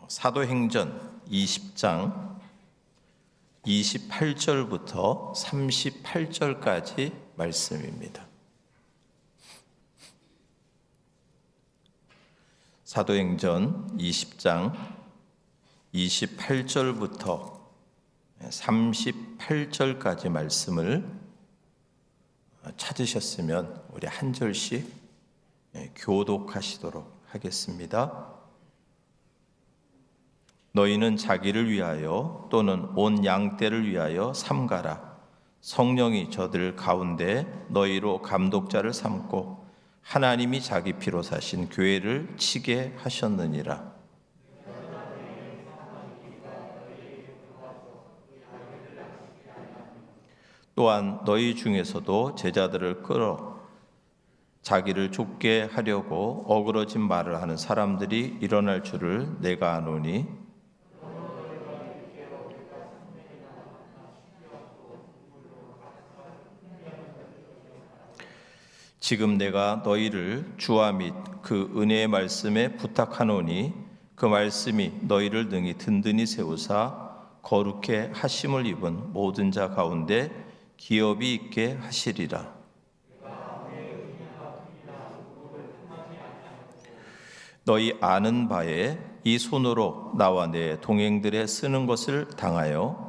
사도행전 20장 28절부터 38절까지 말씀입니다. 사도행전 20장 28절부터 38절까지 말씀을 찾으셨으면 우리 한 절씩 교독하시도록 하겠습니다. 너희는 자기를 위하여 또는 온 양떼를 위하여 삼가라. 성령이 저들 가운데 너희로 감독자를 삼고 하나님이 자기 피로 사신 교회를 치게 하셨느니라. 또한 너희 중에서도 제자들을 끌어 자기를 죽게 하려고 어그러진 말을 하는 사람들이 일어날 줄을 내가 아노니 지금 내가 너희를 주와 및 그 은혜의 말씀에 부탁하노니 그 말씀이 너희를 능히 든든히 세우사 거룩해 하심을 입은 모든 자 가운데 기업이 있게 하시리라. 너희 아는 바에 이 손으로 나와 내 동행들의 쓰는 것을 당하여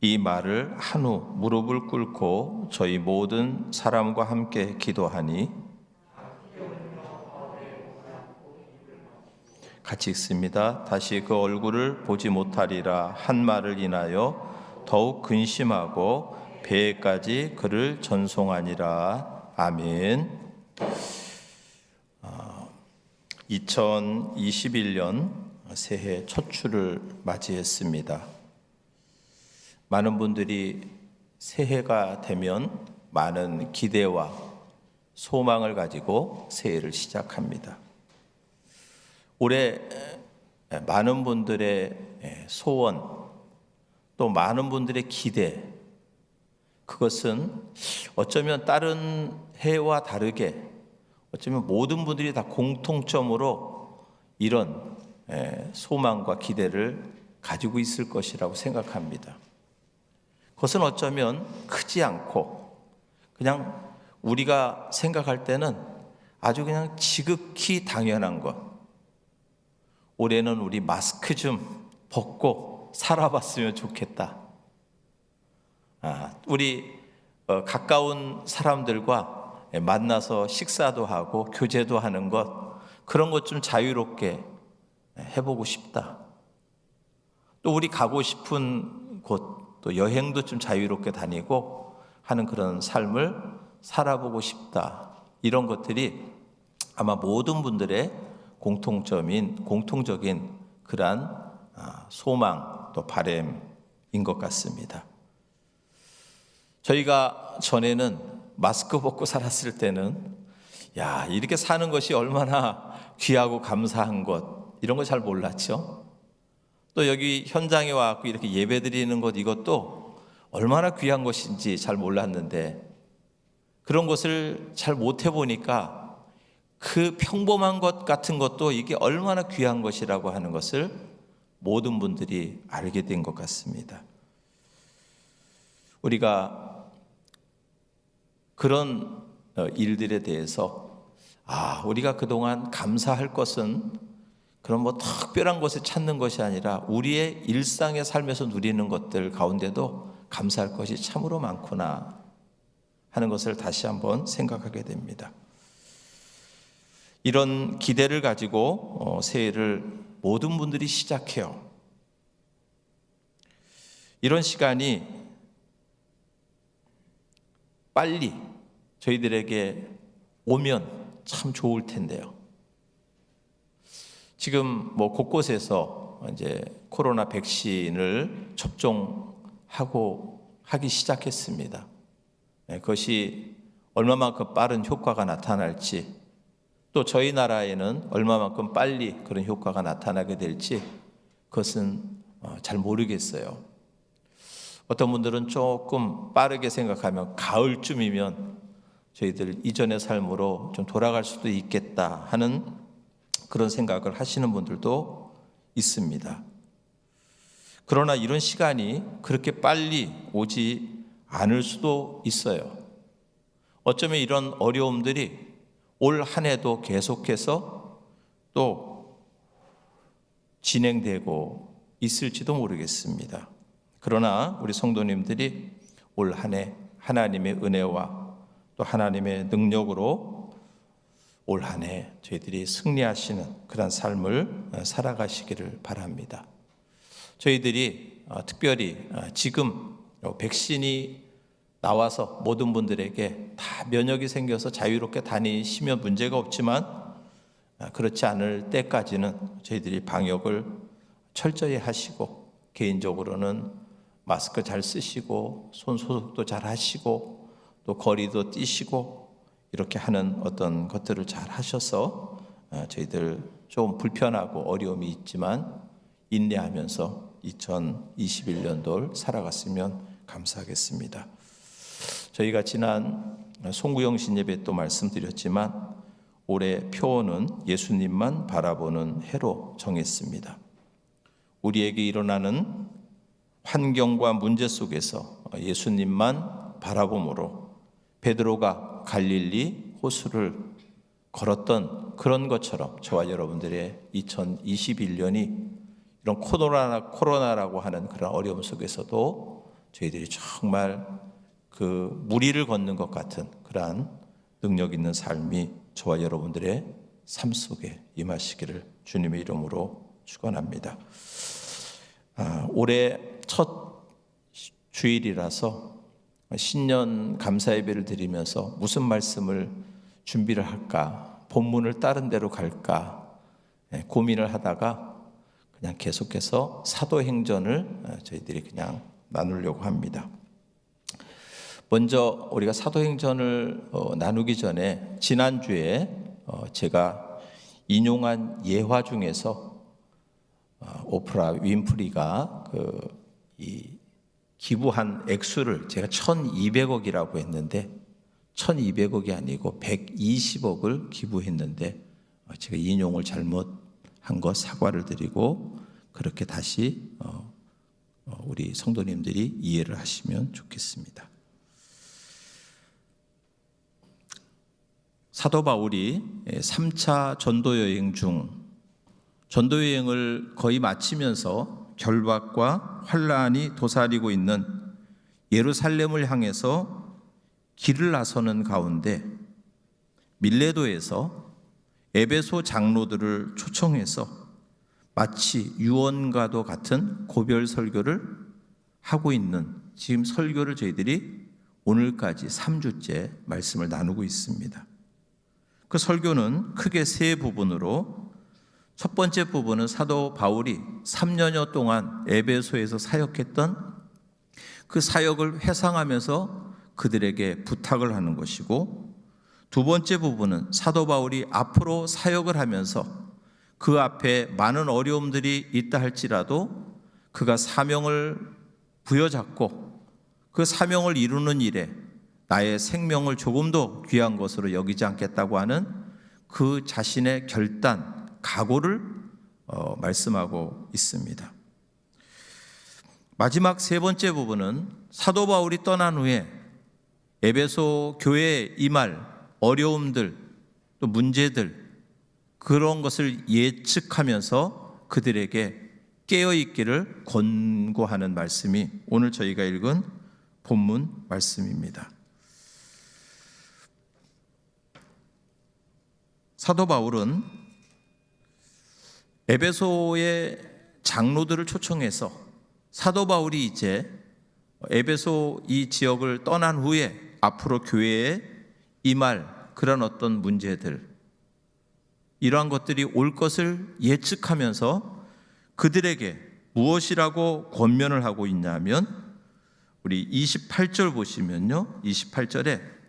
이 말을 한 후 무릎을 꿇고 저희 모든 사람과 함께 기도하니 같이 읽습니다. 다시 그 얼굴을 보지 못하리라 한 말을 인하여 더욱 근심하고 배에까지 그를 전송하니라. 아멘. 2021년 새해 첫 주를 맞이했습니다. 많은 분들이 새해가 되면 많은 기대와 소망을 가지고 새해를 시작합니다. 올해 많은 분들의 소원, 또 많은 분들의 기대, 그것은 어쩌면 다른 해와 다르게 어쩌면 모든 분들이 다 공통점으로 이런 소망과 기대를 가지고 있을 것이라고 생각합니다. 그것은 어쩌면 크지 않고 그냥 우리가 생각할 때는 아주 그냥 지극히 당연한 것. 올해는 우리 마스크 좀 벗고 살아봤으면 좋겠다. 우리 가까운 사람들과 만나서 식사도 하고 교제도 하는 것, 그런 것 좀 자유롭게 해보고 싶다. 또 우리 가고 싶은 곳, 또 여행도 좀 자유롭게 다니고 하는 그런 삶을 살아보고 싶다. 이런 것들이 아마 모든 분들의 공통적인 그러한 소망 또 바람인 것 같습니다. 저희가 전에는 마스크 벗고 살았을 때는 이렇게 사는 것이 얼마나 귀하고 감사한 것, 이런 거 잘 몰랐죠. 또 여기 현장에 와서 이렇게 예배 드리는 것, 이것도 얼마나 귀한 것인지 잘 몰랐는데 그런 것을 잘 못 해보니까 그 평범한 것 같은 것도 이게 얼마나 귀한 것이라고 하는 것을 모든 분들이 알게 된 것 같습니다. 우리가 그런 일들에 대해서 우리가 그동안 감사할 것은 그런 특별한 것을 찾는 것이 아니라 우리의 일상의 삶에서 누리는 것들 가운데도 감사할 것이 참으로 많구나 하는 것을 다시 한번 생각하게 됩니다. 이런 기대를 가지고 새해를 모든 분들이 시작해요. 이런 시간이 빨리 저희들에게 오면 참 좋을 텐데요. 지금 곳곳에서 이제 코로나 백신을 하기 시작했습니다. 그것이 얼마만큼 빠른 효과가 나타날지, 또 저희 나라에는 얼마만큼 빨리 그런 효과가 나타나게 될지 그것은 잘 모르겠어요. 어떤 분들은 조금 빠르게 생각하면 가을쯤이면 저희들 이전의 삶으로 좀 돌아갈 수도 있겠다 하는 그런 생각을 하시는 분들도 있습니다. 그러나 이런 시간이 그렇게 빨리 오지 않을 수도 있어요. 어쩌면 이런 어려움들이 올 한 해도 계속해서 또 진행되고 있을지도 모르겠습니다. 그러나 우리 성도님들이 올 한 해 하나님의 은혜와 또 하나님의 능력으로 올 한 해 저희들이 승리하시는 그런 삶을 살아가시기를 바랍니다. 저희들이 특별히 지금 백신이 나와서 모든 분들에게 다 면역이 생겨서 자유롭게 다니시면 문제가 없지만 그렇지 않을 때까지는 저희들이 방역을 철저히 하시고 개인적으로는 마스크 잘 쓰시고 손 소독도 잘 하시고 또 거리도 뛰시고 이렇게 하는 어떤 것들을 잘 하셔서 저희들 좀 불편하고 어려움이 있지만 인내하면서 2021년도를 살아갔으면 감사하겠습니다. 저희가 지난 송구영신 예배 또 말씀드렸지만 올해 표어는 예수님만 바라보는 해로 정했습니다. 우리에게 일어나는 환경과 문제 속에서 예수님만 바라봄으로 베드로가 갈릴리 호수를 걸었던 그런 것처럼 저와 여러분들의 2021년이 이런 코로나라고 하는 그런 어려움 속에서도 저희들이 정말 그 무리를 걷는 것 같은 그러한 능력 있는 삶이 저와 여러분들의 삶 속에 임하시기를 주님의 이름으로 축원합니다. 올해 첫 주일이라서 신년 감사 예배를 드리면서 무슨 말씀을 준비를 할까, 본문을 다른 데로 갈까 고민을 하다가 그냥 계속해서 사도행전을 저희들이 그냥 나누려고 합니다. 먼저 우리가 사도행전을 나누기 전에 지난주에 제가 인용한 예화 중에서 오프라 윈프리가 이 기부한 액수를 제가 1200억이라고 했는데 1200억이 아니고 120억을 기부했는데 제가 인용을 잘못한 거 사과를 드리고 그렇게 다시 우리 성도님들이 이해를 하시면 좋겠습니다. 사도 바울이 3차 전도 여행 중 전도 여행을 거의 마치면서 결박과 환란이 도사리고 있는 예루살렘을 향해서 길을 나서는 가운데 밀레도에서 에베소 장로들을 초청해서 마치 유언과도 같은 고별 설교를 하고 있는 지금 설교를 저희들이 오늘까지 3주째 말씀을 나누고 있습니다. 그 설교는 크게 세 부분으로 첫 번째 부분은 사도 바울이 3년여 동안 에베소에서 사역했던 그 사역을 회상하면서 그들에게 부탁을 하는 것이고 두 번째 부분은 사도 바울이 앞으로 사역을 하면서 그 앞에 많은 어려움들이 있다 할지라도 그가 사명을 부여잡고 그 사명을 이루는 일에 나의 생명을 조금도 귀한 것으로 여기지 않겠다고 하는 그 자신의 결단, 각오를 말씀하고 있습니다. 마지막 세 번째 부분은 사도 바울이 떠난 후에 에베소 교회에 임할 어려움들, 또 문제들 그런 것을 예측하면서 그들에게 깨어있기를 권고하는 말씀이 오늘 저희가 읽은 본문 말씀입니다. 사도 바울은 에베소의 장로들을 초청해서 사도 바울이 이제 에베소 이 지역을 떠난 후에 앞으로 교회에 임할 그런 어떤 문제들 이러한 것들이 올 것을 예측하면서 그들에게 무엇이라고 권면을 하고 있냐면 우리 28절 보시면요 28절에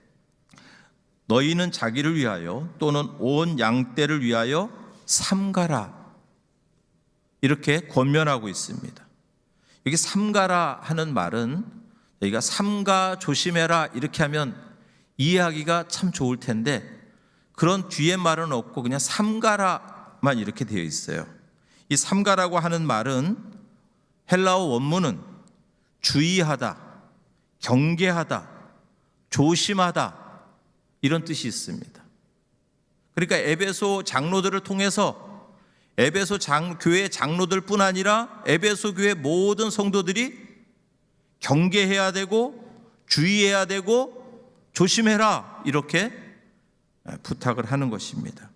너희는 자기를 위하여 또는 온 양떼를 위하여 삼가라 이렇게 권면하고 있습니다. 여기 삼가라 하는 말은 여기가 삼가 조심해라 이렇게 하면 이해하기가 참 좋을 텐데 그런 뒤에 말은 없고 그냥 삼가라만 이렇게 되어 있어요. 이 삼가라고 하는 말은 헬라어 원문은 주의하다, 경계하다, 조심하다 이런 뜻이 있습니다. 그러니까 에베소 장로들을 통해서 에베소 교회 장로들뿐 아니라 에베소 교회 모든 성도들이 경계해야 되고 주의해야 되고 조심해라 이렇게 부탁을 하는 것입니다.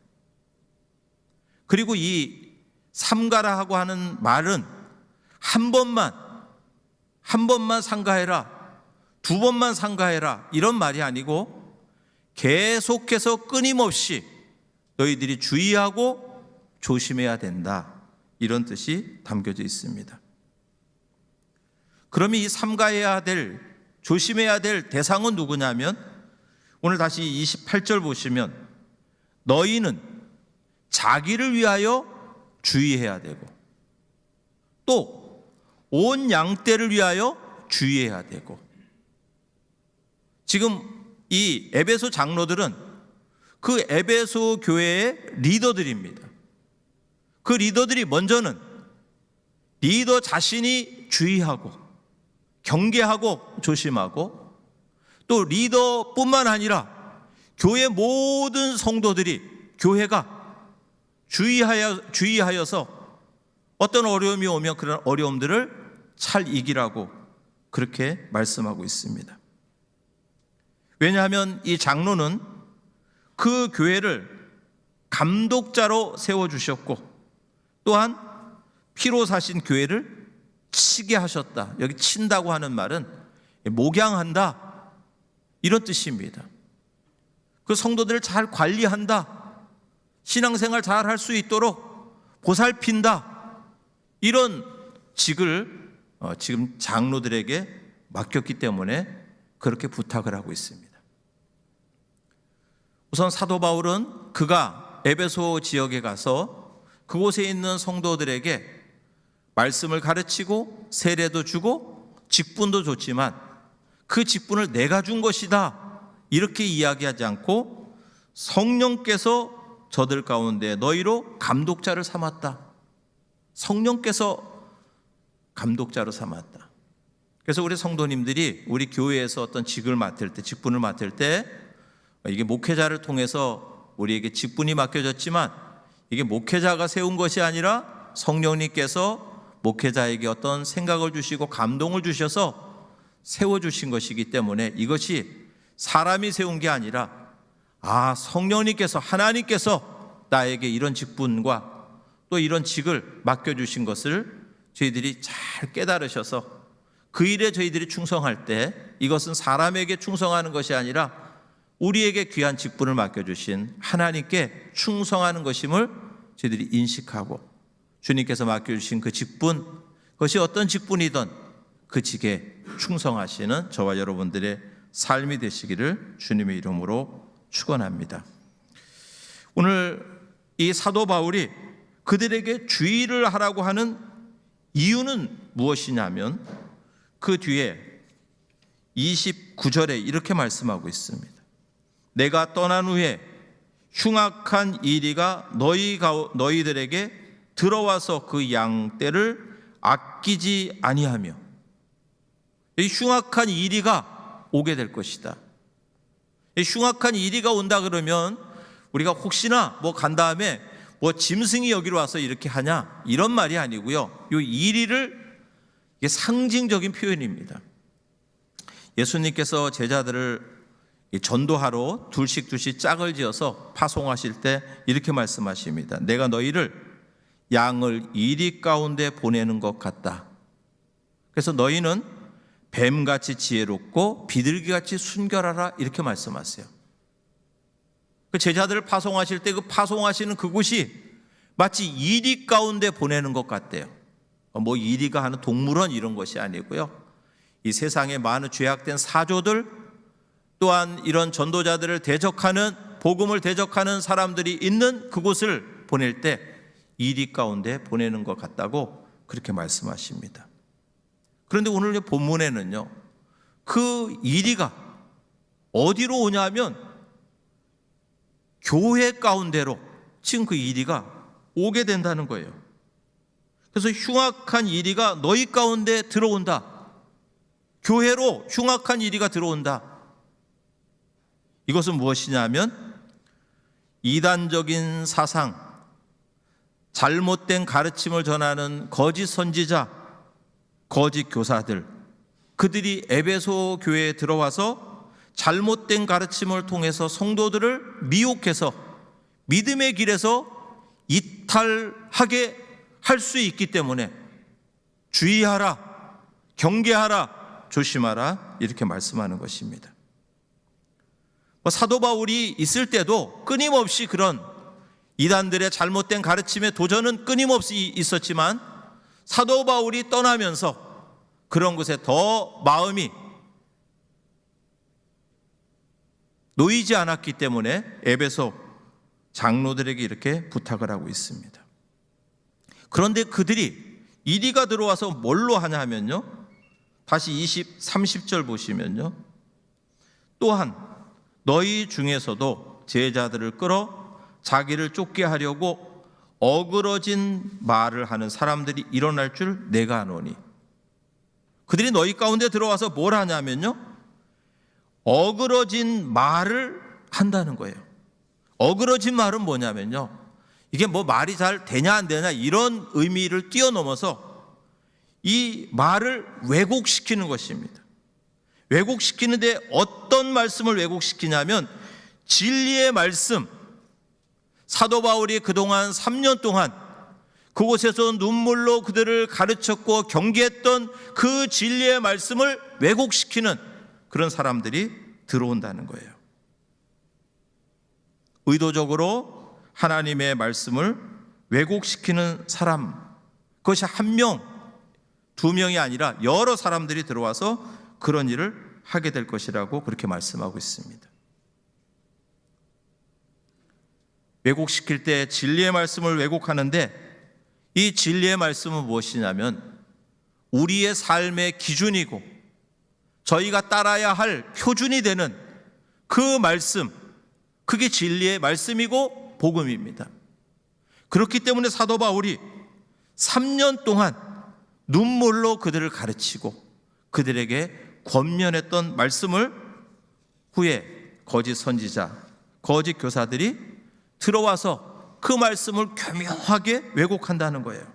그리고 이 삼가라 하고 하는 말은 한 번만 삼가해라, 두 번만 삼가해라 이런 말이 아니고 계속해서 끊임없이 너희들이 주의하고 조심해야 된다 이런 뜻이 담겨져 있습니다. 그러면 이 삼가해야 될, 조심해야 될 대상은 누구냐면 오늘 다시 28절 보시면 너희는 자기를 위하여 주의해야 되고 또 온 양떼를 위하여 주의해야 되고, 지금 이 에베소 장로들은 그 에베소 교회의 리더들입니다. 그 리더들이 먼저는 리더 자신이 주의하고 경계하고 조심하고 또 리더뿐만 아니라 교회 모든 성도들이 교회가 주의하여서 어떤 어려움이 오면 그런 어려움들을 잘 이기라고 그렇게 말씀하고 있습니다. 왜냐하면 이 장로는 그 교회를 감독자로 세워주셨고 또한 피로 사신 교회를 치게 하셨다. 여기 친다고 하는 말은 목양한다 이런 뜻입니다. 그 성도들을 잘 관리한다, 신앙생활 잘 할 수 있도록 보살핀다 이런 직을 지금 장로들에게 맡겼기 때문에 그렇게 부탁을 하고 있습니다. 우선 사도 바울은 그가 에베소 지역에 가서 그곳에 있는 성도들에게 말씀을 가르치고 세례도 주고 직분도 줬지만 그 직분을 내가 준 것이다 이렇게 이야기하지 않고 성령께서 저들 가운데 너희로 감독자를 삼았다. 성령께서 감독자로 삼았다. 그래서 우리 성도님들이 우리 교회에서 어떤 직을 맡을 때, 직분을 맡을 때 이게 목회자를 통해서 우리에게 직분이 맡겨졌지만 이게 목회자가 세운 것이 아니라 성령님께서 목회자에게 어떤 생각을 주시고 감동을 주셔서 세워주신 것이기 때문에 이것이 사람이 세운 게 아니라 성령님께서, 하나님께서 나에게 이런 직분과 또 이런 직을 맡겨주신 것을 저희들이 잘 깨달으셔서 그 일에 저희들이 충성할 때 이것은 사람에게 충성하는 것이 아니라 우리에게 귀한 직분을 맡겨주신 하나님께 충성하는 것임을 저희들이 인식하고 주님께서 맡겨주신 그 직분, 그것이 어떤 직분이든 그 직에 충성하시는 저와 여러분들의 삶이 되시기를 주님의 이름으로 축원합니다. 오늘 이 사도 바울이 그들에게 주의를 하라고 하는 이유는 무엇이냐면 그 뒤에 29절에 이렇게 말씀하고 있습니다. 내가 떠난 후에 흉악한 이리가 너희들에게 들어와서 그 양떼를 아끼지 아니하며, 이 흉악한 이리가 오게 될 것이다. 이 흉악한 이리가 온다 그러면 우리가 혹시나 간 다음에 짐승이 여기로 와서 이렇게 하냐 이런 말이 아니고요. 이 이리를 이게 상징적인 표현입니다. 예수님께서 제자들을 전도하러 둘씩 짝을 지어서 파송하실 때 이렇게 말씀하십니다. 내가 너희를 양을 이리 가운데 보내는 것 같다. 그래서 너희는 뱀같이 지혜롭고 비둘기같이 순결하라 이렇게 말씀하세요. 그 제자들을 파송하실 때 그 파송하시는 그곳이 마치 이리 가운데 보내는 것 같대요. 이리가 하는 동물원 이런 것이 아니고요. 이 세상에 많은 죄악된 사조들 또한 이런 전도자들을 대적하는, 복음을 대적하는 사람들이 있는 그곳을 보낼 때 이리 가운데 보내는 것 같다고 그렇게 말씀하십니다. 그런데 오늘 본문에는요, 그 이리가 어디로 오냐 하면 교회 가운데로 지금 그 이리가 오게 된다는 거예요. 그래서 흉악한 이리가 너희 가운데 들어온다. 교회로 흉악한 이리가 들어온다. 이것은 무엇이냐면 이단적인 사상, 잘못된 가르침을 전하는 거짓 선지자, 거짓 교사들, 그들이 에베소 교회에 들어와서 잘못된 가르침을 통해서 성도들을 미혹해서 믿음의 길에서 이탈하게 할 수 있기 때문에 주의하라, 경계하라, 조심하라 이렇게 말씀하는 것입니다. 사도 바울이 있을 때도 끊임없이 그런 이단들의 잘못된 가르침의 도전은 끊임없이 있었지만 사도 바울이 떠나면서 그런 것에 더 마음이 놓이지 않았기 때문에 에베소 장로들에게 이렇게 부탁을 하고 있습니다. 그런데 그들이 이리가 들어와서 뭘로 하냐 하면요, 다시 30절 보시면요, 또한 너희 중에서도 제자들을 끌어 자기를 쫓게 하려고 어그러진 말을 하는 사람들이 일어날 줄 내가 아노니. 그들이 너희 가운데 들어와서 뭘 하냐면요, 어그러진 말을 한다는 거예요. 어그러진 말은 뭐냐면요, 이게 뭐 말이 잘 되냐 안 되냐 이런 의미를 뛰어넘어서 이 말을 왜곡시키는 것입니다. 왜곡시키는데 어떤 말씀을 왜곡시키냐면 진리의 말씀, 사도 바울이 그동안 3년 동안 그곳에서 눈물로 그들을 가르쳤고 경계했던 그 진리의 말씀을 왜곡시키는 그런 사람들이 들어온다는 거예요. 의도적으로 하나님의 말씀을 왜곡시키는 사람, 그것이 한 명, 두 명이 아니라 여러 사람들이 들어와서 그런 일을 하게 될 것이라고 그렇게 말씀하고 있습니다. 왜곡시킬 때 진리의 말씀을 왜곡하는데 이 진리의 말씀은 무엇이냐면 우리의 삶의 기준이고 저희가 따라야 할 표준이 되는 그 말씀, 그게 진리의 말씀이고 복음입니다. 그렇기 때문에 사도 바울이 3년 동안 눈물로 그들을 가르치고 그들에게 권면했던 말씀을 후에 거짓 선지자, 거짓 교사들이 들어와서 그 말씀을 교묘하게 왜곡한다는 거예요.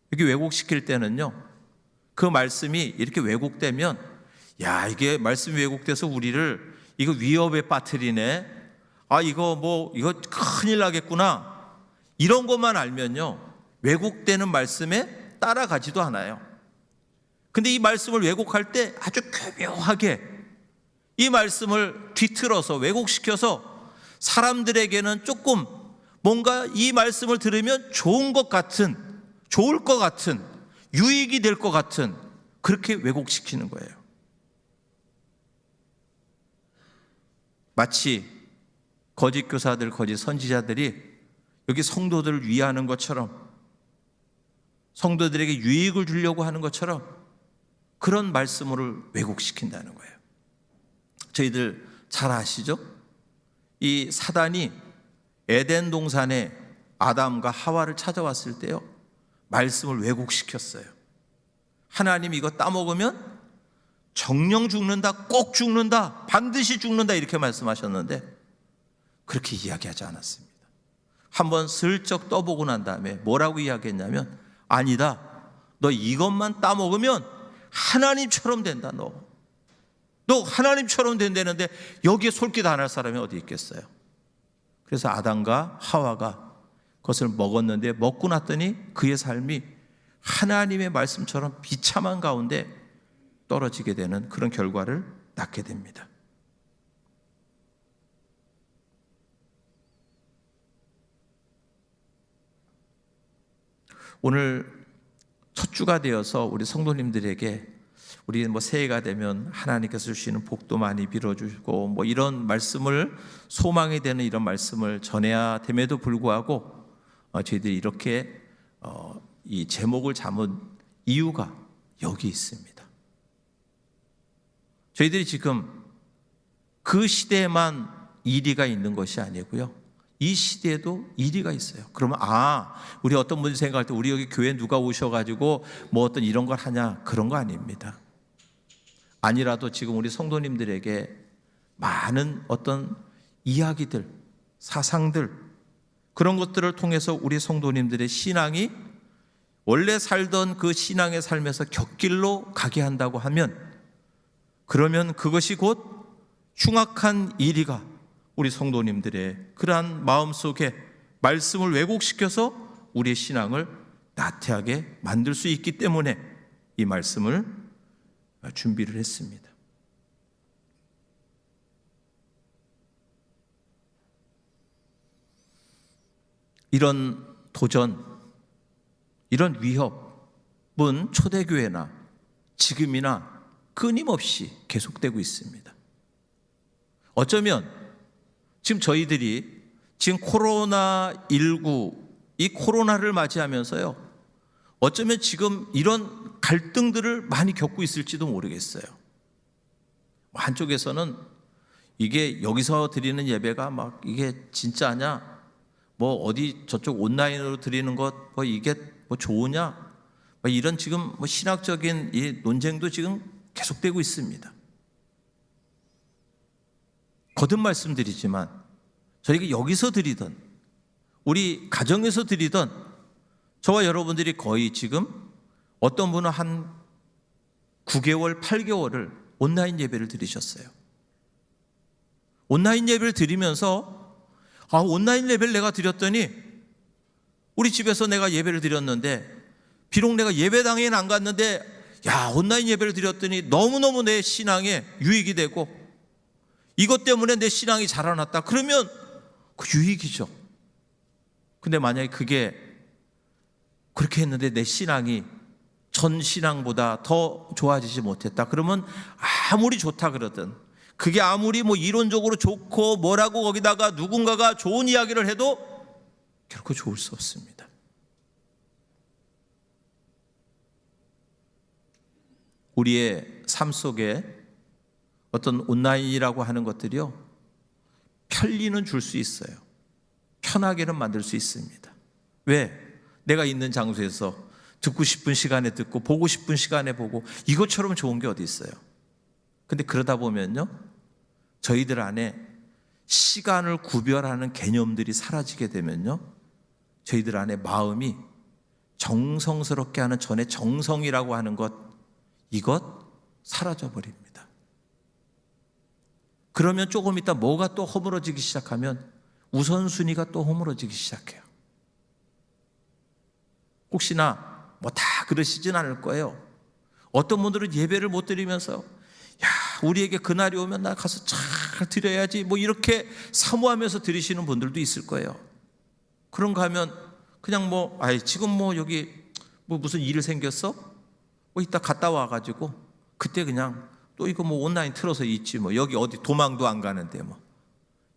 이렇게 왜곡시킬 때는요, 그 말씀이 이렇게 왜곡되면 야, 이게 말씀이 왜곡돼서 우리를 이거 위협에 빠뜨리네, 이거 큰일 나겠구나, 이런 것만 알면요 왜곡되는 말씀에 따라가지도 않아요. 근데 이 말씀을 왜곡할 때 아주 교묘하게 이 말씀을 뒤틀어서 왜곡시켜서 사람들에게는 조금 뭔가 이 말씀을 들으면 좋을 것 같은, 유익이 될 것 같은 그렇게 왜곡시키는 거예요. 마치 거짓 교사들, 거짓 선지자들이 여기 성도들을 위하는 것처럼, 성도들에게 유익을 주려고 하는 것처럼 그런 말씀을 왜곡시킨다는 거예요. 저희들 잘 아시죠? 이 사단이 에덴 동산에 아담과 하와를 찾아왔을 때요, 말씀을 왜곡시켰어요. 하나님 이거 따먹으면 정령 죽는다, 꼭 죽는다, 반드시 죽는다 이렇게 말씀하셨는데 그렇게 이야기하지 않았습니다. 한번 슬쩍 떠보고 난 다음에 뭐라고 이야기했냐면 아니다, 너 이것만 따먹으면 하나님처럼 된다. 너 하나님처럼 된다는데 여기에 솔깃 안 할 사람이 어디 있겠어요. 그래서 아담과 하와가 그것을 먹었는데 먹고 났더니 그의 삶이 하나님의 말씀처럼 비참한 가운데 떨어지게 되는 그런 결과를 낳게 됩니다. 오늘 첫 주가 되어서 우리 성도님들에게 우리 새해가 되면 하나님께서 주시는 복도 많이 빌어주고 이런 말씀을 소망이 되는 이런 말씀을 전해야 됨에도 불구하고 저희들이 이렇게 이 제목을 잡은 이유가 여기 있습니다. 저희들이 지금 그 시대에만 이리가 있는 것이 아니고요, 이 시대에도 이리가 있어요. 그러면 우리 어떤 분이 생각할 때 우리 여기 교회 누가 오셔가지고 어떤 이런 걸 하냐, 그런 거 아닙니다. 아니라도 지금 우리 성도님들에게 많은 어떤 이야기들, 사상들, 그런 것들을 통해서 우리 성도님들의 신앙이 원래 살던 그 신앙의 삶에서 곁길로 가게 한다고 하면, 그러면 그것이 곧 흉악한 이리가 우리 성도님들의 그러한 마음속에 말씀을 왜곡시켜서 우리의 신앙을 나태하게 만들 수 있기 때문에 이 말씀을 준비를 했습니다. 이런 도전, 이런 위협은 초대교회나 지금이나 끊임없이 계속되고 있습니다. 어쩌면 지금 저희들이 지금 코로나19, 이 코로나를 맞이하면서요, 어쩌면 지금 이런 갈등들을 많이 겪고 있을지도 모르겠어요. 한쪽에서는 이게 여기서 드리는 예배가 이게 진짜냐, 어디 저쪽 온라인으로 드리는 것 이게 좋으냐, 이런 지금 신학적인 이 논쟁도 지금 계속되고 있습니다. 거듭 말씀드리지만 저희가 여기서 드리던, 우리 가정에서 드리던, 저와 여러분들이 거의 지금 어떤 분은 한 9개월, 8개월을 온라인 예배를 드리셨어요. 온라인 예배를 드리면서 온라인 예배를 내가 드렸더니 우리 집에서 내가 예배를 드렸는데, 비록 내가 예배당에는 안 갔는데 온라인 예배를 드렸더니 너무너무 내 신앙에 유익이 되고 이것 때문에 내 신앙이 자라났다. 그러면 그 유익이죠. 근데 만약에 그게 그렇게 했는데 내 신앙이 전 신앙보다 더 좋아지지 못했다. 그러면 아무리 좋다 그러든, 그게 아무리 이론적으로 좋고 뭐라고 거기다가 누군가가 좋은 이야기를 해도 결코 좋을 수 없습니다. 우리의 삶 속에 어떤 온라인이라고 하는 것들이요, 편리는 줄 수 있어요. 편하게는 만들 수 있습니다. 왜? 내가 있는 장소에서 듣고 싶은 시간에 듣고 보고 싶은 시간에 보고, 이것처럼 좋은 게 어디 있어요? 근데 그러다 보면요, 저희들 안에 시간을 구별하는 개념들이 사라지게 되면요, 저희들 안에 마음이 정성스럽게 하는 전에 정성이라고 하는 것, 이것 사라져 버립니다. 그러면 조금 있다 뭐가 또 허물어지기 시작하면 우선순위가 또 허물어지기 시작해요. 혹시나 다 그러시진 않을 거예요. 어떤 분들은 예배를 못 드리면서 우리에게 그날이 오면 나 가서 잘 드려야지 이렇게 사모하면서 드리시는 분들도 있을 거예요. 그런가 하면 그냥 지금 여기 무슨 일이 생겼어? 이따 갔다 와가지고 그때 그냥 또 이거 온라인 틀어서 있지 여기 어디 도망도 안 가는데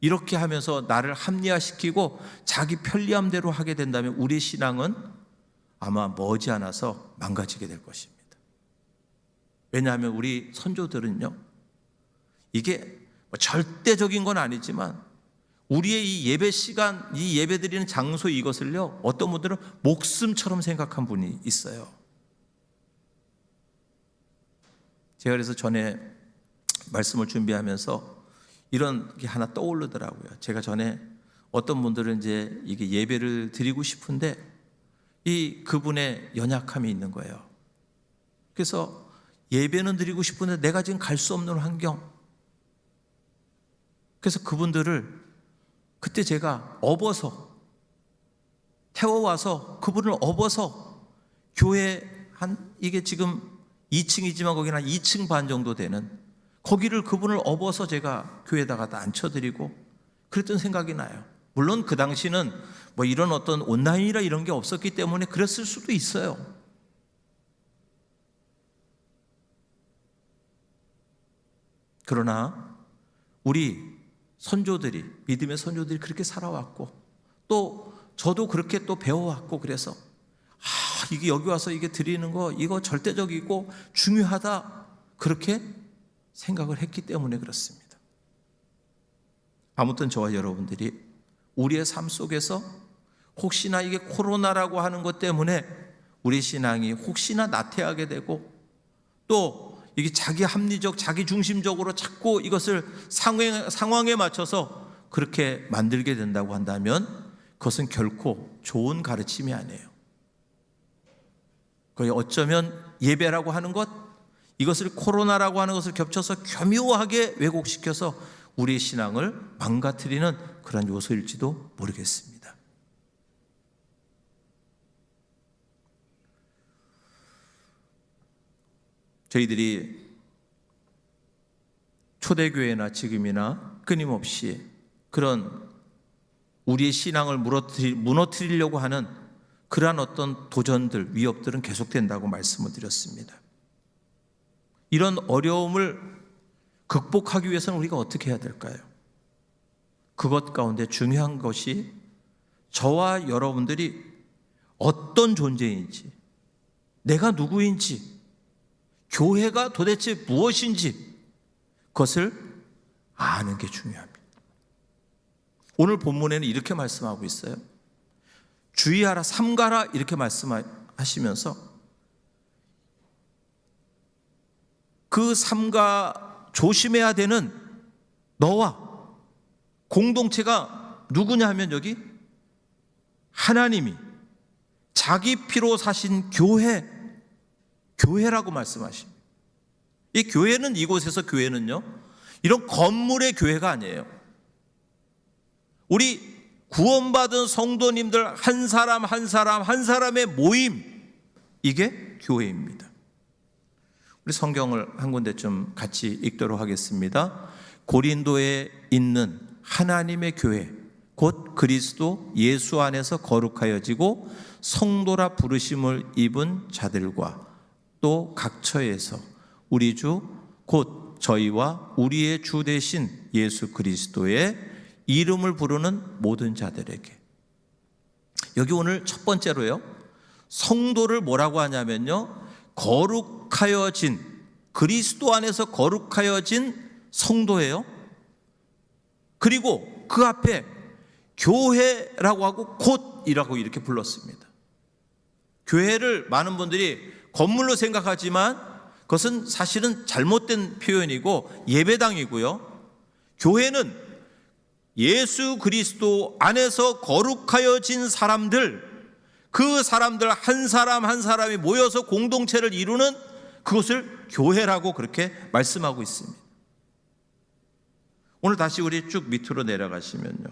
이렇게 하면서 나를 합리화시키고 자기 편리함대로 하게 된다면 우리의 신앙은 아마 머지않아서 망가지게 될 것입니다. 왜냐하면 우리 선조들은요, 이게 절대적인 건 아니지만 우리의 이 예배 시간, 이 예배 드리는 장소, 이것을요, 어떤 분들은 목숨처럼 생각한 분이 있어요. 제가 그래서 전에 말씀을 준비하면서 이런 게 하나 떠오르더라고요. 제가 전에 어떤 분들은 이제 이게 예배를 드리고 싶은데 그분의 연약함이 있는 거예요. 그래서 예배는 드리고 싶은데 내가 지금 갈 수 없는 환경. 그래서 그분들을 그때 제가 태워와서 그분을 업어서 교회 이게 지금 2층이지만 거기는 한 2층 반 정도 되는 거기를 그분을 업어서 제가 교회에다가 다 앉혀드리고 그랬던 생각이 나요. 물론 그 당시는 이런 어떤 온라인이라 이런 게 없었기 때문에 그랬을 수도 있어요. 그러나 우리 선조들이, 믿음의 선조들이 그렇게 살아왔고, 또 저도 그렇게 또 배워왔고, 그래서 이게 여기 와서 이게 드리는 거 이거 절대적이고 중요하다, 그렇게 생각을 했기 때문에 그렇습니다. 아무튼 저와 여러분들이 우리의 삶 속에서 혹시나 이게 코로나라고 하는 것 때문에 우리 신앙이 혹시나 나태하게 되고, 또 이게 자기 합리적, 자기 중심적으로 자꾸 이것을 상황에 맞춰서 그렇게 만들게 된다고 한다면 그것은 결코 좋은 가르침이 아니에요. 거의 어쩌면 예배라고 하는 것, 이것을 코로나라고 하는 것을 겹쳐서 교묘하게 왜곡시켜서 우리의 신앙을 망가뜨리는 그런 요소일지도 모르겠습니다. 저희들이 초대교회나 지금이나 끊임없이 그런 우리의 신앙을 무너뜨리려고 하는 그러한 어떤 도전들, 위협들은 계속된다고 말씀을 드렸습니다. 이런 어려움을 극복하기 위해서는 우리가 어떻게 해야 될까요? 그것 가운데 중요한 것이 저와 여러분들이 어떤 존재인지, 내가 누구인지, 교회가 도대체 무엇인지 그것을 아는 게 중요합니다. 오늘 본문에는 이렇게 말씀하고 있어요. 주의하라, 삼가라, 이렇게 말씀하시면서 그 삼가 조심해야 되는 너와 공동체가 누구냐 하면 여기 하나님이 자기 피로 사신 교회라고 말씀하십니다. 이 교회는, 이곳에서 교회는요, 이런 건물의 교회가 아니에요. 우리 구원받은 성도님들 한 사람 한 사람의 모임, 이게 교회입니다. 우리 성경을 한 군데 좀 같이 읽도록 하겠습니다. 고린도에 있는 하나님의 교회, 곧 그리스도 예수 안에서 거룩하여지고 성도라 부르심을 입은 자들과 또 각처에서 우리 주 곧 저희와 우리의 주 되신 예수 그리스도의 이름을 부르는 모든 자들에게. 여기 오늘 첫 번째로요, 성도를 뭐라고 하냐면요, 거룩하여진, 그리스도 안에서 거룩하여진 성도예요. 그리고 그 앞에 교회라고 하고 곧이라고 이렇게 불렀습니다. 교회를 많은 분들이 건물로 생각하지만 그것은 사실은 잘못된 표현이고 예배당이고요, 교회는 예수 그리스도 안에서 거룩하여진 사람들, 그 사람들 한 사람 한 사람이 모여서 공동체를 이루는 그것을 교회라고 그렇게 말씀하고 있습니다. 오늘 다시 우리 쭉 밑으로 내려가시면요,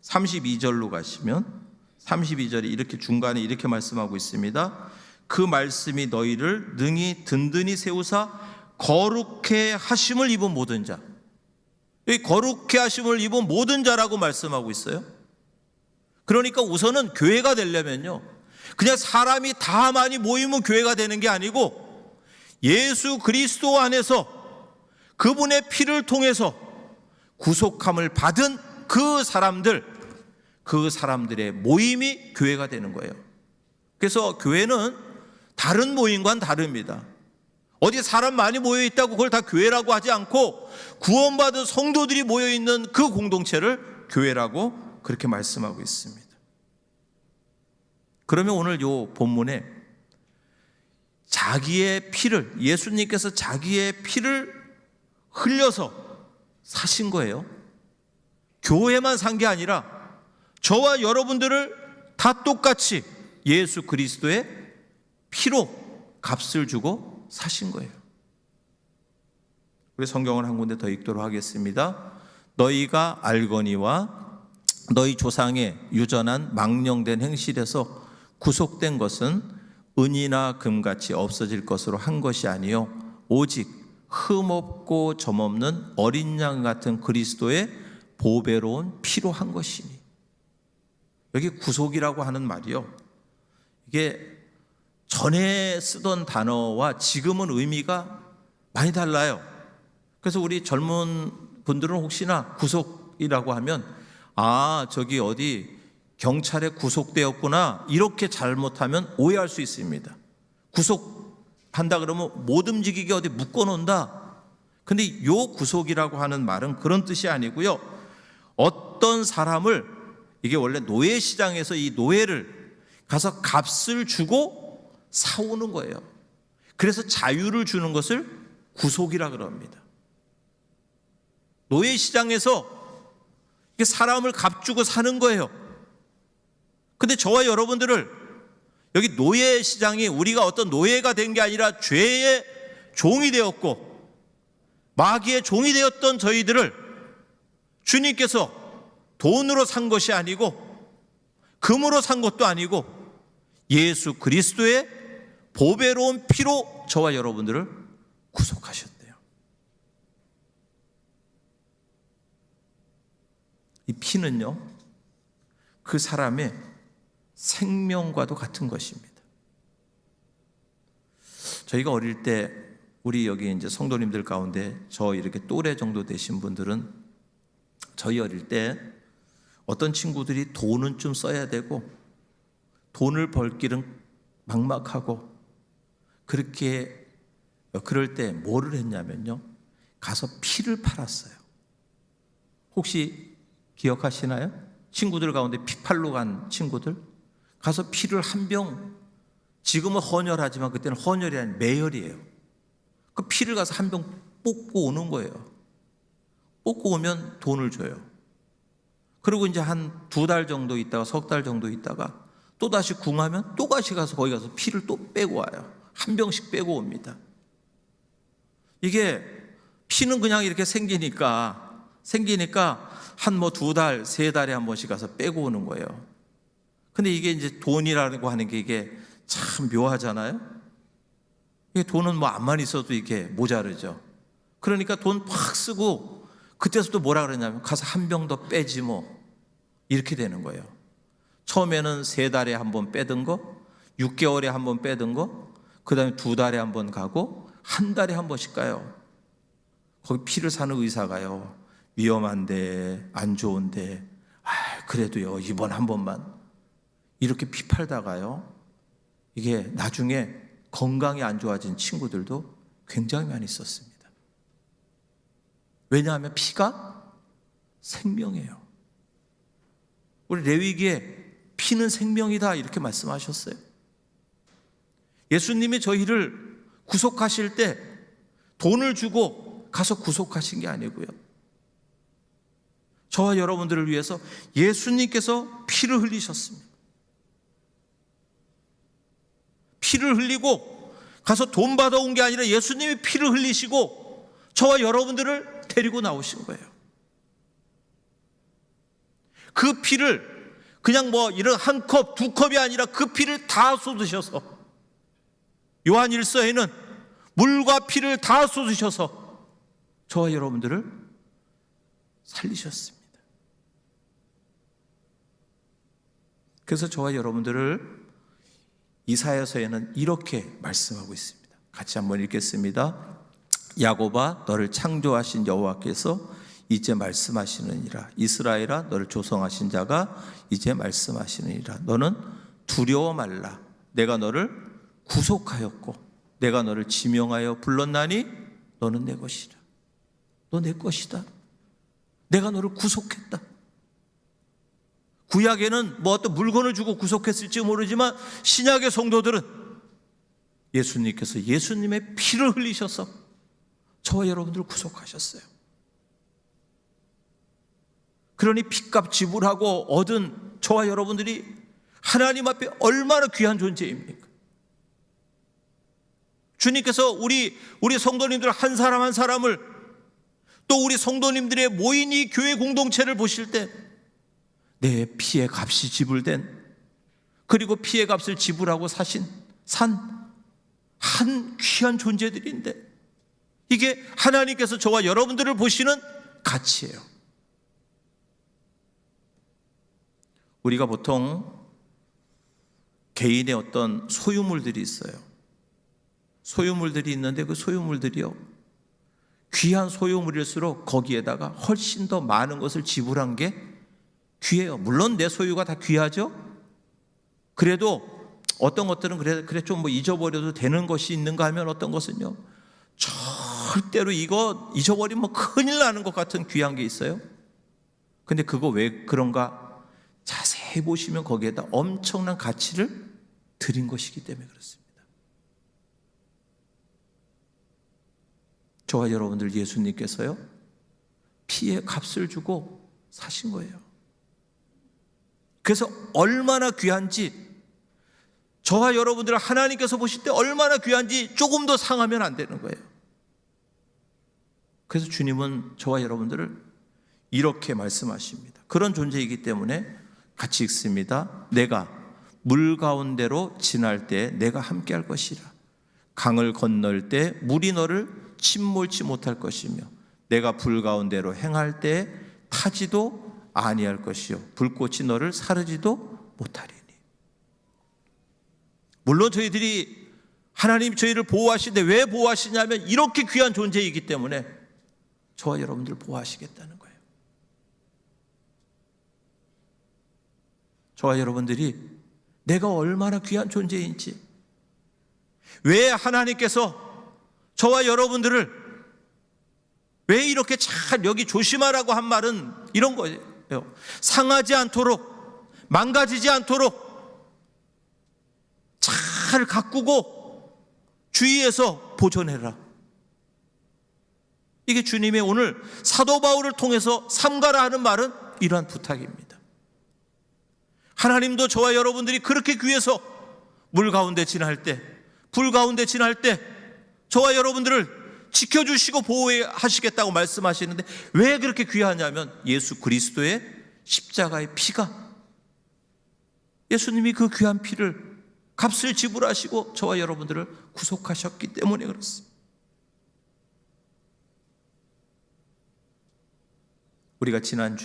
32절로 가시면 32절이 이렇게 중간에 이렇게 말씀하고 있습니다. 그 말씀이 너희를 능히 든든히 세우사 거룩해 하심을 입은 모든 자. 이 거룩해 하심을 입은 모든 자라고 말씀하고 있어요. 그러니까 우선은 교회가 되려면요, 그냥 사람이 다 많이 모이면 교회가 되는 게 아니고 예수 그리스도 안에서 그분의 피를 통해서 구속함을 받은 그 사람들의 모임이 교회가 되는 거예요. 그래서 교회는 다른 모임과는 다릅니다. 어디 사람 많이 모여있다고 그걸 다 교회라고 하지 않고 구원받은 성도들이 모여있는 그 공동체를 교회라고 그렇게 말씀하고 있습니다. 그러면 오늘 이 본문에 자기의 피를, 예수님께서 자기의 피를 흘려서 사신 거예요. 교회만 산 게 아니라 저와 여러분들을 다 똑같이 예수 그리스도의 피로 값을 주고 사신 거예요. 우리 성경을 한 군데 더 읽도록 하겠습니다. 너희가 알거니와 너희 조상의 유전한 망령된 행실에서 구속된 것은 은이나 금같이 없어질 것으로 한 것이 아니요 오직 흠없고 점없는 어린 양 같은 그리스도의 보배로운 피로 한 것이니. 여기 구속이라고 하는 말이요, 이게 전에 쓰던 단어와 지금은 의미가 많이 달라요. 그래서 우리 젊은 분들은 혹시나 구속이라고 하면 저기 어디 경찰에 구속되었구나 이렇게 잘못하면 오해할 수 있습니다. 구속한다 그러면 못 움직이게 어디 묶어놓는다. 근데 이 구속이라고 하는 말은 그런 뜻이 아니고요. 어떤 사람을, 이게 원래 노예시장에서 이 노예를 가서 값을 주고 사오는 거예요. 그래서 자유를 주는 것을 구속이라 그럽니다. 노예시장에서 사람을 값주고 사는 거예요. 근데 저와 여러분들을 여기 노예시장이 우리가 어떤 노예가 된 게 아니라 죄의 종이 되었고 마귀의 종이 되었던 저희들을 주님께서 돈으로 산 것이 아니고 금으로 산 것도 아니고 예수 그리스도의 보배로운 피로 저와 여러분들을 구속하셨대요. 이 피는요, 그 사람의 생명과도 같은 것입니다. 저희가 어릴 때 우리 여기 이제 성도님들 가운데 저 이렇게 또래 정도 되신 분들은 저희 어릴 때 어떤 친구들이 돈은 좀 써야 되고 돈을 벌 길은 막막하고 그렇게 그럴 때 뭐를 했냐면요, 가서 피를 팔았어요. 혹시 기억하시나요? 친구들 가운데 피팔로 간 친구들 가서 피를 한 병, 지금은 헌혈하지만 그때는 헌혈이 아닌 매혈이에요. 그 피를 가서 한 병 뽑고 오는 거예요. 뽑고 오면 돈을 줘요. 그리고 이제 한 2달 정도 있다가 석 달 정도 있다가 또 다시 궁하면 또 다시 가서 거기 가서 피를 또 빼고 와요. 한 병씩 빼고 옵니다. 이게 피는 그냥 이렇게 생기니까 한 2달, 3달에 한 번씩 가서 빼고 오는 거예요. 근데 이게 이제 돈이라고 하는 게 이게 참 묘하잖아요. 이게 돈은 뭐 암만 있어도 이게 모자르죠. 그러니까 돈 팍 쓰고 그때서도 뭐라 그러냐면 가서 한 병 더 빼지 뭐 이렇게 되는 거예요. 처음에는 3달에 한 번 빼던 거, 6개월에 한 번 빼던 거, 그 다음에 2달에 한 번 가고 한 달에 한 번씩 가요. 거기 피를 사는 의사가요, 위험한데 안 좋은데 그래도요 이번 한 번만 이렇게 피 팔다가요, 이게 나중에 건강이 안 좋아진 친구들도 굉장히 많이 있었습니다. 왜냐하면 피가 생명이에요. 우리 레위기에 피는 생명이다 이렇게 말씀하셨어요. 예수님이 저희를 구속하실 때 돈을 주고 가서 구속하신 게 아니고요, 저와 여러분들을 위해서 예수님께서 피를 흘리셨습니다. 피를 흘리고 가서 돈 받아온 게 아니라 예수님이 피를 흘리시고 저와 여러분들을 데리고 나오신 거예요. 그 피를 그냥 뭐 이런 한 컵, 2컵이 아니라 그 피를 다 쏟으셔서, 요한일서에는 물과 피를 다 쏟으셔서 저와 여러분들을 살리셨습니다. 그래서 저와 여러분들을 이사야서에는 이렇게 말씀하고 있습니다. 같이 한번 읽겠습니다. 야곱아, 너를 창조하신 여호와께서 이제 말씀하시느니라. 이스라엘아, 너를 조성하신 자가 이제 말씀하시느니라. 너는 두려워 말라. 내가 너를 구속하였고 내가 너를 지명하여 불렀나니 너는 내 것이라. 너 내 것이다. 내가 너를 구속했다. 구약에는 뭐 어떤 물건을 주고 구속했을지 모르지만 신약의 성도들은 예수님께서 예수님의 피를 흘리셔서 저와 여러분들을 구속하셨어요. 그러니 피값 지불하고 얻은 저와 여러분들이 하나님 앞에 얼마나 귀한 존재입니까? 주님께서 우리 성도님들 한 사람 한 사람을, 또 우리 성도님들의 모인 이 교회 공동체를 보실 때 내 피의 값이 지불된, 그리고 피의 값을 지불하고 산 한 귀한 존재들인데, 이게 하나님께서 저와 여러분들을 보시는 가치예요. 우리가 보통 개인의 어떤 소유물들이 있어요. 소유물들이 있는데 그 소유물들이요, 귀한 소유물일수록 거기에다가 훨씬 더 많은 것을 지불한 게 귀해요. 물론 내 소유가 다 귀하죠. 그래도 어떤 것들은 그래 좀 뭐 잊어버려도 되는 것이 있는가 하면 어떤 것은요, 절대로 이거 잊어버리면 큰일 나는 것 같은 귀한 게 있어요. 근데 그거 왜 그런가 자세히 보시면 거기에다 엄청난 가치를 들인 것이기 때문에 그렇습니다. 저와 여러분들 예수님께서요, 피의 값을 주고 사신 거예요. 그래서 얼마나 귀한지, 저와 여러분들을 하나님께서 보실 때 얼마나 귀한지 조금 더 상하면 안 되는 거예요. 그래서 주님은 저와 여러분들을 이렇게 말씀하십니다. 그런 존재이기 때문에 같이 읽습니다. 내가 물 가운데로 지날 때 내가 함께 할 것이라. 강을 건널 때 물이 너를 침몰치 못할 것이며 내가 불 가운데로 행할 때 타지도 아니할 것이요 불꽃이 너를 사르지도 못하리니. 물론 저희들이 하나님 저희를 보호하시는데 왜 보호하시냐면 이렇게 귀한 존재이기 때문에 저와 여러분들을 보호하시겠다는 거예요. 저와 여러분들이 내가 얼마나 귀한 존재인지, 왜 하나님께서 저와 여러분들을 왜 이렇게 잘 여기 조심하라고 한 말은 이런 거예요. 상하지 않도록, 망가지지 않도록 잘 가꾸고 주의해서 보존해라. 이게 주님의 오늘 사도 바울을 통해서 삼가라 하는 말은 이러한 부탁입니다. 하나님도 저와 여러분들이 그렇게 귀해서 물 가운데 지날 때, 불 가운데 지날 때 저와 여러분들을 지켜주시고 보호하시겠다고 말씀하시는데 왜 그렇게 귀하냐면 예수 그리스도의 십자가의 피가, 예수님이 그 귀한 피를 값을 지불하시고 저와 여러분들을 구속하셨기 때문에 그렇습니다. 우리가 지난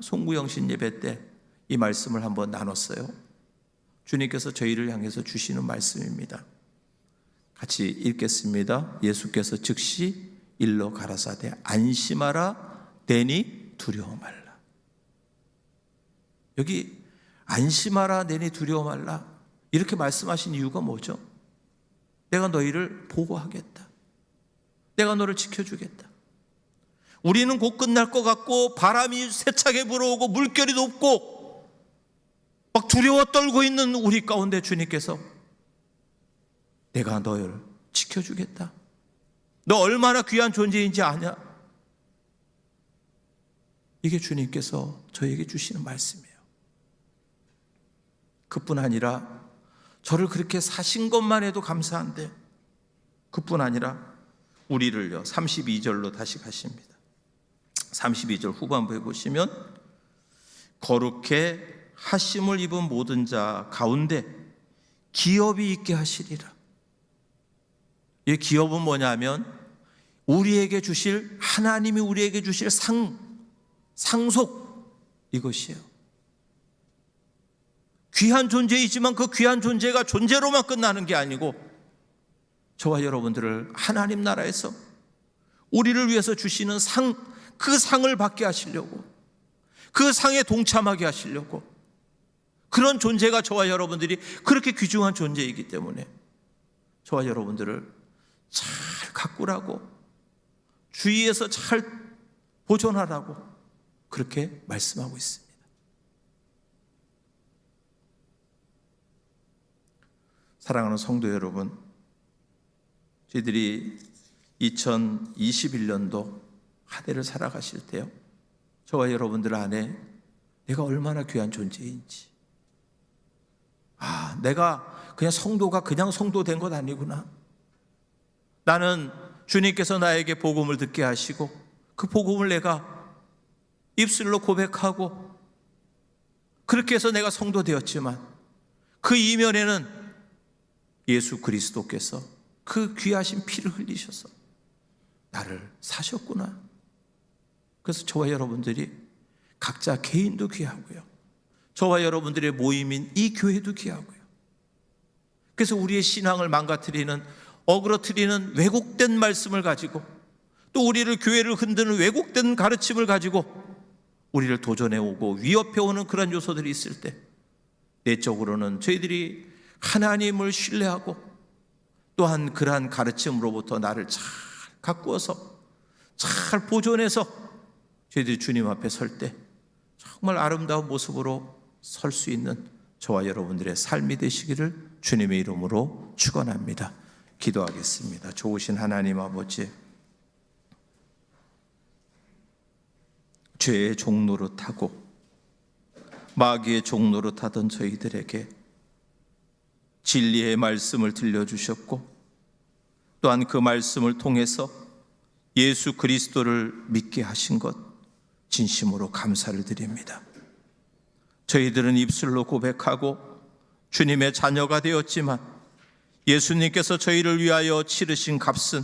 송구영신 예배 때 이 말씀을 한번 나눴어요. 주님께서 저희를 향해서 주시는 말씀입니다. 같이 읽겠습니다. 예수께서 즉시 일러 가라사대 안심하라 내니 두려워 말라. 여기 안심하라 내니 두려워 말라 이렇게 말씀하신 이유가 뭐죠? 내가 너희를 보호하겠다. 내가 너를 지켜주겠다. 우리는 곧 끝날 것 같고 바람이 세차게 불어오고 물결이 높고 막 두려워 떨고 있는 우리 가운데 주님께서 내가 너를 지켜주겠다. 너 얼마나 귀한 존재인지 아냐? 이게 주님께서 저에게 주시는 말씀이에요. 그뿐 아니라 저를 그렇게 사신 것만 해도 감사한데 그뿐 아니라 우리를요 32절로 다시 가십니다. 32절 후반부에 보시면 거룩해 하심을 입은 모든 자 가운데 기업이 있게 하시리라. 이 기업은 뭐냐면 우리에게 주실, 하나님이 우리에게 주실 상속, 이것이에요. 귀한 존재이지만 그 귀한 존재가 존재로만 끝나는 게 아니고 저와 여러분들을 하나님 나라에서 우리를 위해서 주시는 그 상을 받게 하시려고, 그 상에 동참하게 하시려고, 그런 존재가 저와 여러분들이 그렇게 귀중한 존재이기 때문에 저와 여러분들을 잘 가꾸라고, 주의해서 잘 보존하라고 그렇게 말씀하고 있습니다. 사랑하는 성도 여러분, 저희들이 2021년도 한 해를 살아가실 때요, 저와 여러분들 안에 내가 얼마나 귀한 존재인지, 내가 그냥 성도가 그냥 성도 된 것 아니구나. 나는 주님께서 나에게 복음을 듣게 하시고 그 복음을 내가 입술로 고백하고 그렇게 해서 내가 성도 되었지만 그 이면에는 예수 그리스도께서 그 귀하신 피를 흘리셔서 나를 사셨구나. 그래서 저와 여러분들이 각자 개인도 귀하고요, 저와 여러분들의 모임인 이 교회도 귀하고요. 그래서 우리의 신앙을 망가뜨리는 어그러뜨리는 왜곡된 말씀을 가지고, 또 우리를 교회를 흔드는 왜곡된 가르침을 가지고 우리를 도전해 오고 위협해 오는 그런 요소들이 있을 때, 내적으로는 저희들이 하나님을 신뢰하고 또한 그러한 가르침으로부터 나를 잘 가꾸어서 잘 보존해서 저희들이 주님 앞에 설 때 정말 아름다운 모습으로 설 수 있는 저와 여러분들의 삶이 되시기를 주님의 이름으로 축원합니다. 기도하겠습니다. 좋으신 하나님 아버지, 죄의 종노릇하고 마귀의 종노릇하던 저희들에게 진리의 말씀을 들려주셨고, 또한 그 말씀을 통해서 예수 그리스도를 믿게 하신 것 진심으로 감사를 드립니다. 저희들은 입술로 고백하고 주님의 자녀가 되었지만, 예수님께서 저희를 위하여 치르신 값은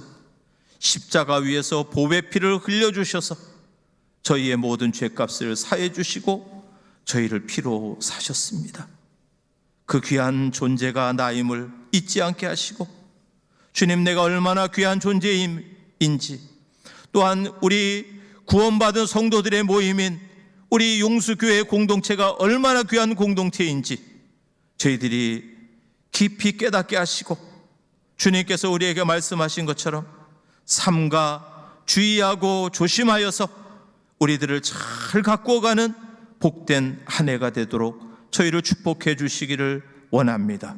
십자가 위에서 보배 피를 흘려주셔서 저희의 모든 죄값을 사해 주시고 저희를 피로 사셨습니다. 그 귀한 존재가 나임을 잊지 않게 하시고, 주님, 내가 얼마나 귀한 존재인지, 또한 우리 구원받은 성도들의 모임인 우리 용수교회 공동체가 얼마나 귀한 공동체인지 저희들이 깊이 깨닫게 하시고, 주님께서 우리에게 말씀하신 것처럼 삼가 주의하고 조심하여서 우리들을 잘 가꾸어가는 복된 한 해가 되도록 저희를 축복해 주시기를 원합니다.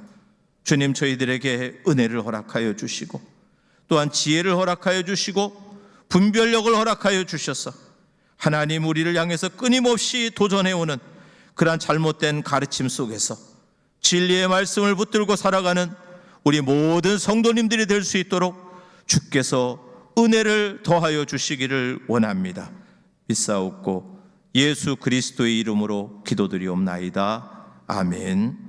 주님, 저희들에게 은혜를 허락하여 주시고, 또한 지혜를 허락하여 주시고, 분별력을 허락하여 주셔서 하나님, 우리를 향해서 끊임없이 도전해오는 그러한 잘못된 가르침 속에서 진리의 말씀을 붙들고 살아가는 우리 모든 성도님들이 될 수 있도록 주께서 은혜를 더하여 주시기를 원합니다. 믿사옵고 예수 그리스도의 이름으로 기도드리옵나이다. 아멘.